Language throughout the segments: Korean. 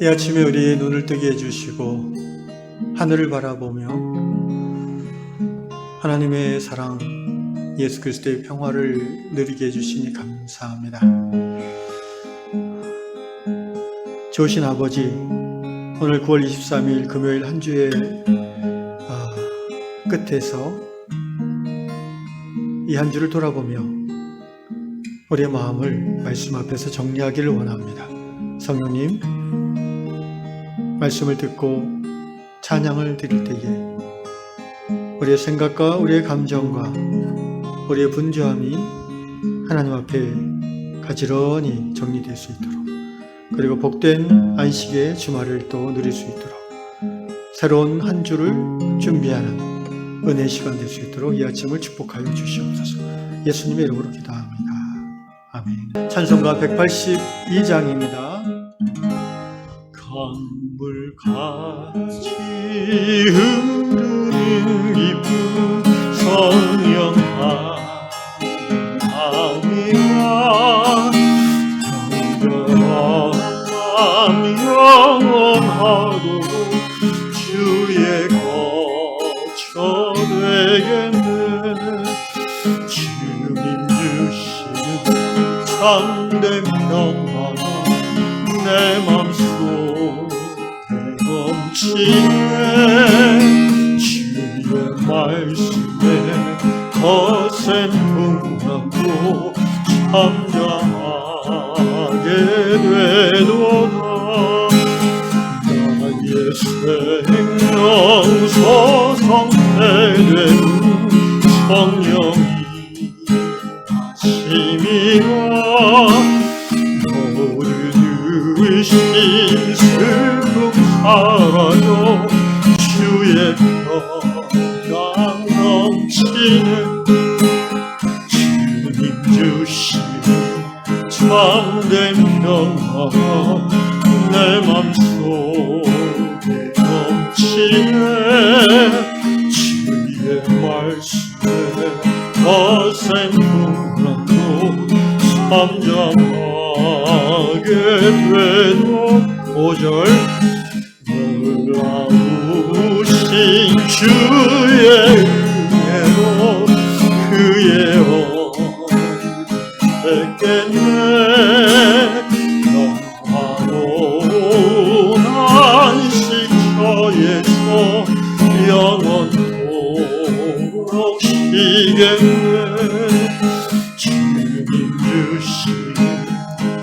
이 아침에 우리의 눈을 뜨게 해주시고 하늘을 바라보며 하나님의 사랑, 예수 그리스도의 평화를 누리게 해주시니 감사합니다. 좋으신 아버지, 오늘 9월 23일 금요일 한 주의 끝에서 이 한 주를 돌아보며 우리의 마음을 말씀 앞에서 정리하기를 원합니다. 성령님, 말씀을 듣고 찬양을 드릴 때에 우리의 생각과 우리의 감정과 우리의 분주함이 하나님 앞에 가지런히 정리될 수 있도록, 그리고 복된 안식의 주말을 또 누릴 수 있도록, 새로운 한 주를 준비하는 은혜의 시간 될 수 있도록 이 아침을 축복하여 주시옵소서. 예수님의 이름으로 기도합니다. 아멘. 찬송가 182장입니다. 강물같이 흐르는 기쁜 성령아, 정결함 영원하도록 주의 거처 되겠네. 주님 주시는 참된 평화가 내 맘속에 넘치네. 주의 말씀에 거센 풍랑도 잠잠하게 되도다. 나의 생명 소성되는 성령이 하심이라. 모든 슬픔 사라져 주의 평강 넘치네. 주님 주시는 참된 평화가 내 맘속에 넘치네. 주의 말씀에 거센 풍랑도 잠잠하게 되도. 5절 놀라우신 주의 은혜로 그의 언을 뵙겠네. 영화로운 안식처에서 영원토록 쉬겠네. 주님 주신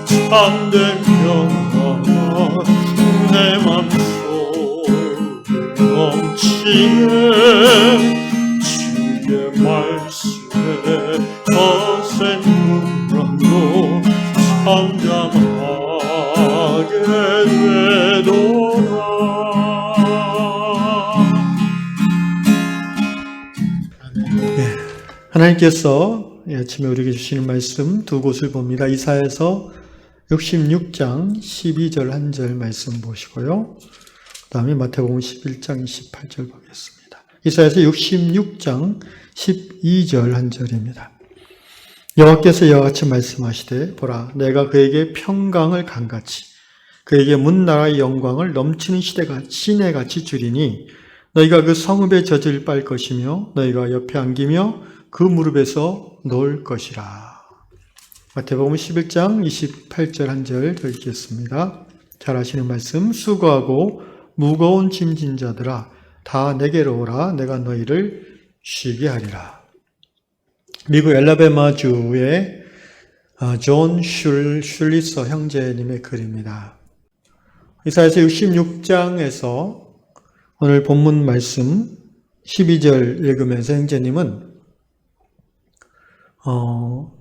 참된 평화가 내 맘속에 넘치네. 주의 말씀에 거센 풍랑도 잠잠하게 되도다. 네, 하나님께서 아침에 우리에게 주시는 말씀 두 곳을 봅니다. 이사야서 66장 12절 한 절 말씀 보시고요. 그 다음에 마태복음 11장 28절 보겠습니다. 이사야서 66장 12절 한 절입니다. 여호와께서 이와 같이 말씀하시되, 보라, 내가 그에게 평강을 강같이 그에게 문나라의 영광을 넘치는 시내같이 주리니 너희가 그 성읍의 젖을 빨 것이며 너희가 옆에 안기며 그 무릎에서 놓을 것이라. 마태복음 11장 28절 한 절 더 읽겠습니다. 잘 아시는 말씀. 수고하고 무거운 짐진 자들아 다 내게로 오라. 내가 너희를 쉬게 하리라. 미국 엘라베마주의 존 슐리서 형제님의 글입니다. 이사야서 66장에서 오늘 본문 말씀 12절 읽으면서 형제님은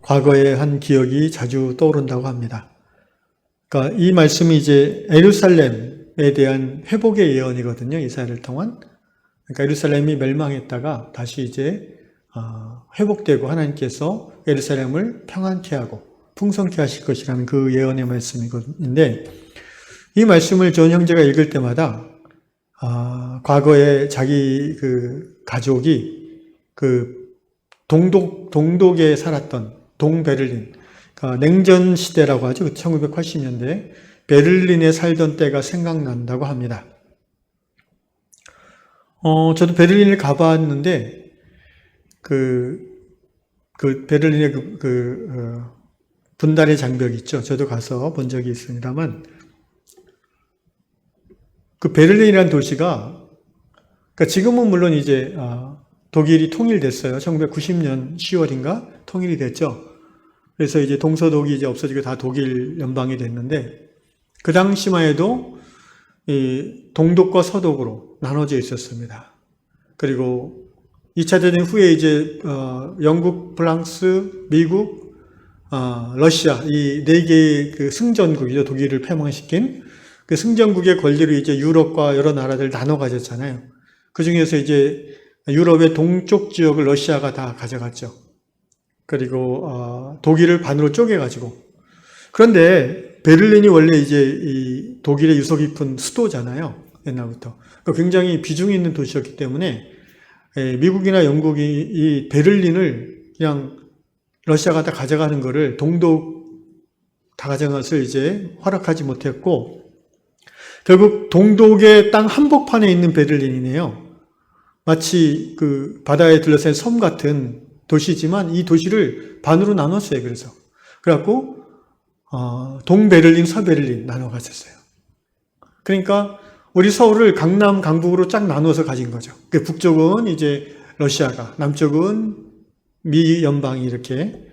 과거의 한 기억이 자주 떠오른다고 합니다. 그러니까 이 말씀이 이제 예루살렘에 대한 회복의 예언이거든요. 이사야를 통한. 그러니까 예루살렘이 멸망했다가 다시 이제 회복되고 하나님께서 예루살렘을 평안케 하고 풍성케 하실 것이라는 그 예언의 말씀인데, 이 말씀을 존 형제가 읽을 때마다 과거에 자기 그 가족이 그 동독에 살았던 동베를린, 그러니까 냉전 시대라고 하죠. 1980년대 베를린에 살던 때가 생각난다고 합니다. 저도 베를린을 가봤는데, 베를린의 분단의 장벽이 있죠. 저도 가서 본 적이 있습니다만, 그 베를린이라는 도시가, 그러니까 지금은 물론 이제, 독일이 통일됐어요. 1990년 10월인가? 통일이 됐죠. 그래서 이제 동서독이 이제 없어지고 다 독일 연방이 됐는데, 그 당시만 해도 이 동독과 서독으로 나눠져 있었습니다. 그리고 2차 대전 후에 이제 영국, 프랑스, 미국, 러시아 이 네 개의 그 승전국이죠. 독일을 패망시킨 그 승전국의 권리로 이제 유럽과 여러 나라들 나눠 가졌잖아요. 그 중에서 이제 유럽의 동쪽 지역을 러시아가 다 가져갔죠. 그리고 독일을 반으로 쪼개가지고. 그런데 베를린이 원래 이제 이 독일의 유서 깊은 수도잖아요. 옛날부터. 그러니까 굉장히 비중이 있는 도시였기 때문에 미국이나 영국이 이 베를린을 그냥 러시아가 다 가져가는 거를 동독 다 가져간 것을 이제 허락하지 못했고, 결국 동독의 땅 한복판에 있는 베를린이네요. 마치 그 바다에 둘러싼 섬 같은 도시지만 이 도시를 반으로 나눴어요. 그래갖고 동베를린, 서베를린 나눠 가졌어요. 그러니까 우리 서울을 강남, 강북으로 쫙 나눠서 가진 거죠. 그 북쪽은 이제 러시아가, 남쪽은 미 연방이 이렇게.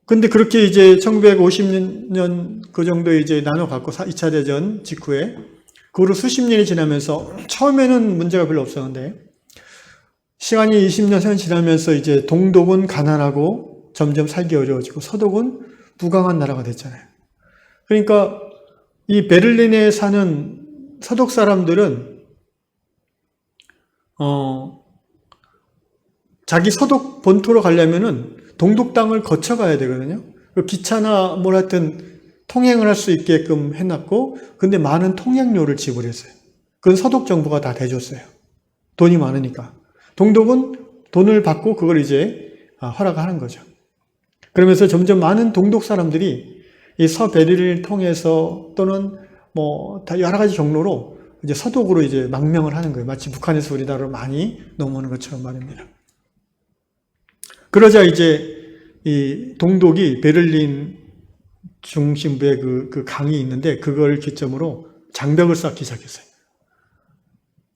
근데 그렇게 이제 1950년 그 정도 이제 나눠 갖고 2차 대전 직후에 그 후로 수십 년이 지나면서 처음에는 문제가 별로 없었는데 시간이 20년 지나면서 이제 동독은 가난하고 점점 살기 어려워지고 서독은 부강한 나라가 됐잖아요. 그러니까 이 베를린에 사는 서독 사람들은 자기 서독 본토로 가려면은 동독 땅을 거쳐가야 되거든요. 기차나 뭘 하여튼 통행을 할 수 있게끔 해놨고, 근데 많은 통행료를 지불했어요. 그건 서독 정부가 다 대줬어요. 돈이 많으니까. 동독은 돈을 받고 그걸 이제 허락하는 거죠. 그러면서 점점 많은 동독 사람들이 이 서베를린을 통해서 또는 뭐 다 여러 가지 경로로 이제 서독으로 이제 망명을 하는 거예요. 마치 북한에서 우리나라로 많이 넘어오는 것처럼 말입니다. 그러자 이제 이 동독이 베를린 중심부에 그 강이 있는데 그걸 기점으로 장벽을 쌓기 시작했어요.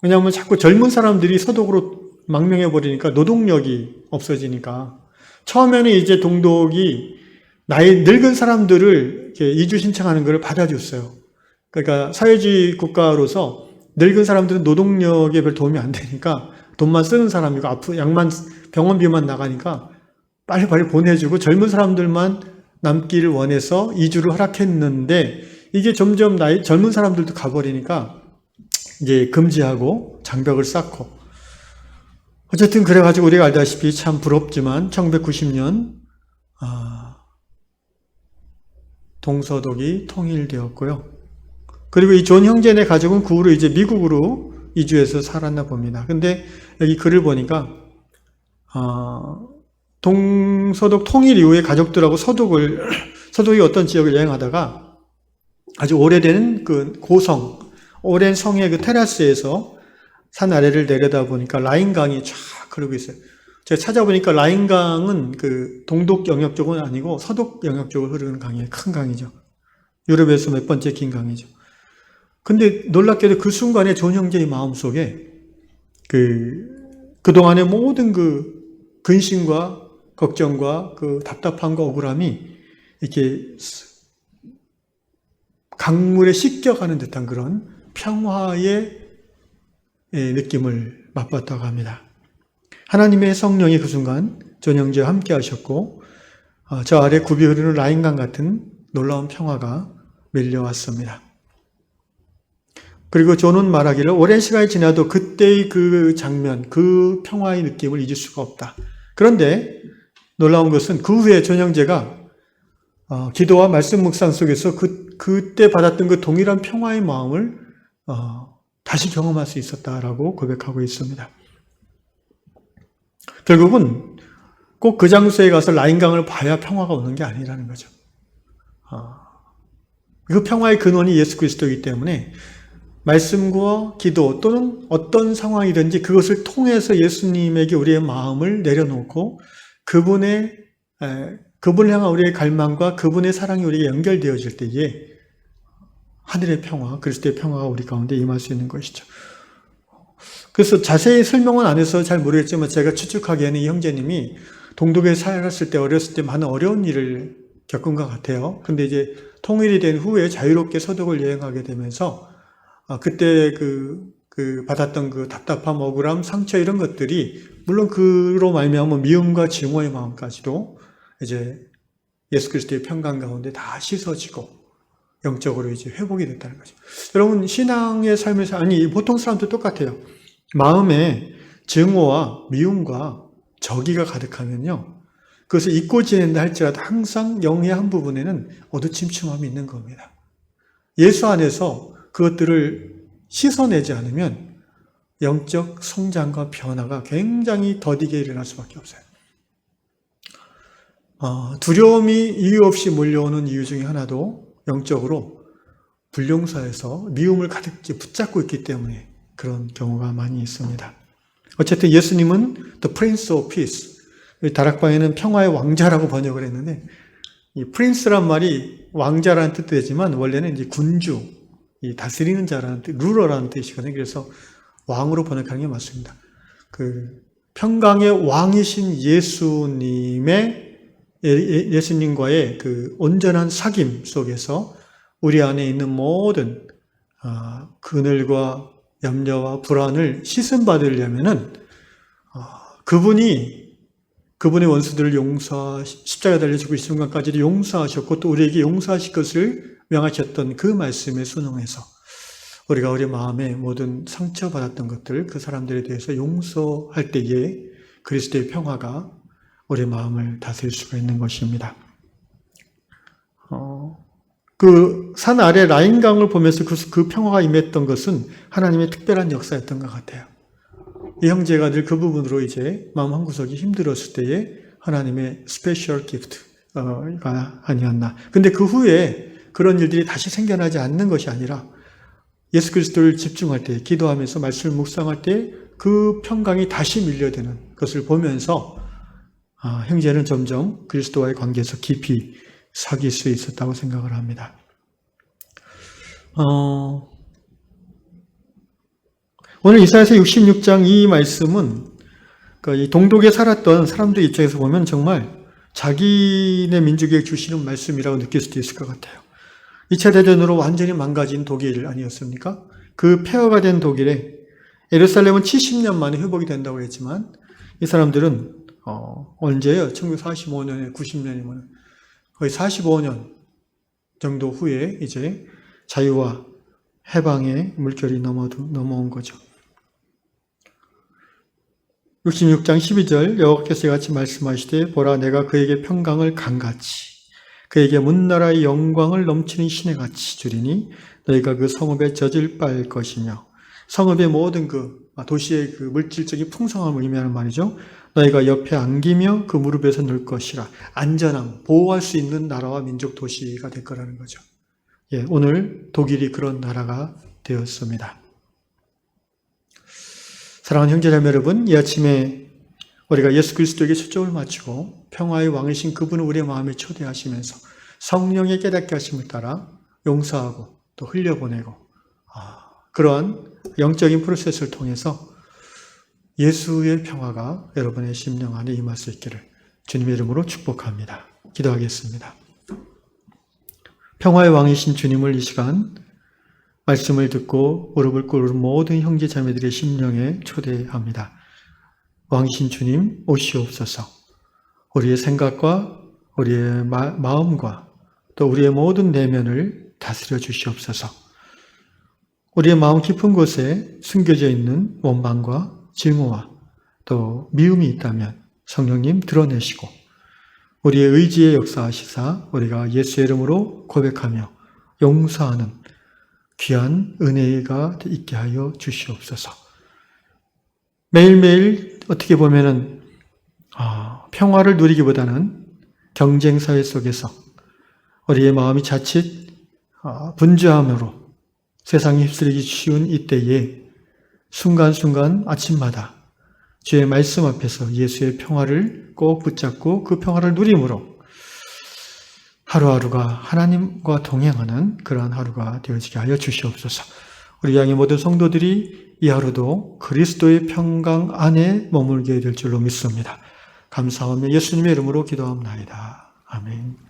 왜냐하면 자꾸 젊은 사람들이 서독으로 망명해버리니까 노동력이 없어지니까 처음에는 이제 동독이 나이 늙은 사람들을 이렇게 이주 신청하는 걸 받아줬어요. 그러니까 사회주의 국가로서 늙은 사람들은 노동력에 별 도움이 안 되니까 돈만 쓰는 사람이고 약만 병원비만 나가니까 빨리빨리 보내주고 젊은 사람들만 남기를 원해서 이주를 허락했는데 이게 점점 젊은 사람들도 가버리니까 이제 금지하고 장벽을 쌓고 어쨌든 그래가지고 우리가 알다시피 참 부럽지만 1990년 동서독이 통일되었고요. 그리고 이 존 형제네 가족은 그 후로 이제 미국으로 이주해서 살았나 봅니다. 근데 여기 글을 보니까 동서독 통일 이후에 가족들하고 서독이 어떤 지역을 여행하다가 아주 오래된 그 고성, 오랜 성의 그 테라스에서 산 아래를 내려다보니까 라인강이 쫙 흐르고 있어요. 제가 찾아보니까 라인강은 그 동독 영역 쪽은 아니고 서독 영역 쪽을 흐르는 강이에요. 큰 강이죠. 유럽에서 몇 번째 긴 강이죠. 근데 놀랍게도 그 순간에 존 형제의 마음속에 그동안의 모든 그 근심과 걱정과 그 답답함과 억울함이 이렇게 강물에 씻겨가는 듯한 그런 평화의 느낌을 맛봤다고 합니다. 하나님의 성령이 그 순간 존 형제와 함께 하셨고 저 아래 굽이 흐르는 라인강 같은 놀라운 평화가 밀려왔습니다. 그리고 존은 말하기를 오랜 시간이 지나도 그때의 그 장면, 그 평화의 느낌을 잊을 수가 없다. 그런데 놀라운 것은 그 후에 존 형제가 기도와 말씀 묵상 속에서 그때 받았던 그 동일한 평화의 마음을 다시 경험할 수 있었다라고 고백하고 있습니다. 결국은 꼭 그 장소에 가서 라인강을 봐야 평화가 오는 게 아니라는 거죠. 그 평화의 근원이 예수 그리스도이기 때문에 말씀과 기도 또는 어떤 상황이든지 그것을 통해서 예수님에게 우리의 마음을 내려놓고 그분을 향한 우리의 갈망과 그분의 사랑이 우리에게 연결되어질 때에 하늘의 평화, 그리스도의 평화가 우리 가운데 임할 수 있는 것이죠. 그래서 자세히 설명은 안 해서 잘 모르겠지만 제가 추측하기에는 이 형제님이 동독에 살았을 때 어렸을 때 많은 어려운 일을 겪은 것 같아요. 근데 이제 통일이 된 후에 자유롭게 서독을 여행하게 되면서 그때 받았던 그 답답함, 억울함, 상처 이런 것들이 물론 그로 말미암아 미움과 증오의 마음까지도 이제 예수 그리스도의 평강 가운데 다 씻어지고 영적으로 이제 회복이 됐다는 거죠. 여러분 신앙의 삶에서 보통 사람도 똑같아요. 마음에 증오와 미움과 저기가 가득하면요. 그것을 잊고 지낸다 할지라도 항상 영의 한 부분에는 어두침침함이 있는 겁니다. 예수 안에서 그것들을 씻어내지 않으면 영적 성장과 변화가 굉장히 더디게 일어날 수밖에 없어요. 두려움이 이유 없이 몰려오는 이유 중에 하나도 영적으로 불용사에서 미움을 가득 붙잡고 있기 때문에 그런 경우가 많이 있습니다. 어쨌든 예수님은 The Prince of Peace, 다락방에는 평화의 왕자라고 번역을 했는데 이 프린스란 말이 왕자라는 뜻도 되지만 원래는 이제 군주, 이 다스리는 자라는 뜻, 루러라는 뜻이거든요. 그래서 왕으로 번역하는 게 맞습니다. 그 평강의 왕이신 예수님과의 그 온전한 사귐 속에서 우리 안에 있는 모든 그늘과 염려와 불안을 씻음받으려면은 그분의 원수들을 십자가 달려 죽으신 순간까지도 용서하셨고 또 우리에게 용서하실 것을 명하셨던 그 말씀에 순응해서 우리가 우리 마음에 모든 상처받았던 것들, 그 사람들에 대해서 용서할 때에 그리스도의 평화가 우리 마음을 다스릴 수가 있는 것입니다. 그 산 아래 라인강을 보면서 그 평화가 임했던 것은 하나님의 특별한 역사였던 것 같아요. 이 형제가 늘 그 부분으로 이제 마음 한구석이 힘들었을 때에 하나님의 스페셜 기프트가 아니었나. 근데 그 후에 그런 일들이 다시 생겨나지 않는 것이 아니라 예수 그리스도를 집중할 때, 기도하면서 말씀을 묵상할 때 그 평강이 다시 밀려드는 것을 보면서 형제는 점점 그리스도와의 관계에서 깊이 사귈 수 있었다고 생각을 합니다. 오늘 이사야서 66장 이 말씀은 이 동독에 살았던 사람들 입장에서 보면 정말 자기네 민족에게 주시는 말씀이라고 느낄 수도 있을 것 같아요. 2차 대전으로 완전히 망가진 독일 아니었습니까? 그 폐허가 된 독일에 예루살렘은 70년 만에 회복이 된다고 했지만 이 사람들은 언제요? 1945년에 90년이면 거의 45년 정도 후에 이제 자유와 해방의 물결이 넘어온 거죠. 66장 12절 여호와께서 같이 말씀하시되 보라 내가 그에게 평강을 강같이 그에게 문나라의 영광을 넘치는 신의 같이 주리니 너희가 그 성읍에 젖을 빨 것이며 성읍의 모든 도시의 그 물질적인 풍성함을 의미하는 말이죠. 너희가 옆에 안기며 그 무릎에서 놀 것이라. 안전함, 보호할 수 있는 나라와 민족 도시가 될 거라는 거죠. 오늘 독일이 그런 나라가 되었습니다. 사랑하는 형제자매 여러분, 이 아침에 우리가 예수 그리스도에게 초점을 맞추고 평화의 왕이신 그분을 우리의 마음에 초대하시면서 성령의 깨닫게 하심을 따라 용서하고 또 흘려보내고 그러한 영적인 프로세스를 통해서 예수의 평화가 여러분의 심령 안에 임할 수 있기를 주님의 이름으로 축복합니다. 기도하겠습니다. 평화의 왕이신 주님을 이 시간 말씀을 듣고 무릎을 꿇은 모든 형제 자매들의 심령에 초대합니다. 왕이신 주님 오시옵소서. 우리의 생각과 우리의 마음과 또 우리의 모든 내면을 다스려 주시옵소서. 우리의 마음 깊은 곳에 숨겨져 있는 원망과 증오와 또 미움이 있다면 성령님 드러내시고 우리의 의지에 역사하시사 우리가 예수의 이름으로 고백하며 용서하는 귀한 은혜가 있게 하여 주시옵소서. 매일매일 어떻게 보면은 평화를 누리기보다는 경쟁 사회 속에서 우리의 마음이 자칫 분주함으로 세상에 휩쓸리기 쉬운 이때에 순간순간 아침마다 주의 말씀 앞에서 예수의 평화를 꼭 붙잡고 그 평화를 누림으로 하루하루가 하나님과 동행하는 그러한 하루가 되어지게 하여 주시옵소서. 우리 양의 모든 성도들이 이 하루도 그리스도의 평강 안에 머물게 될 줄로 믿습니다. 감사하며 예수님의 이름으로 기도합나이다. 아멘.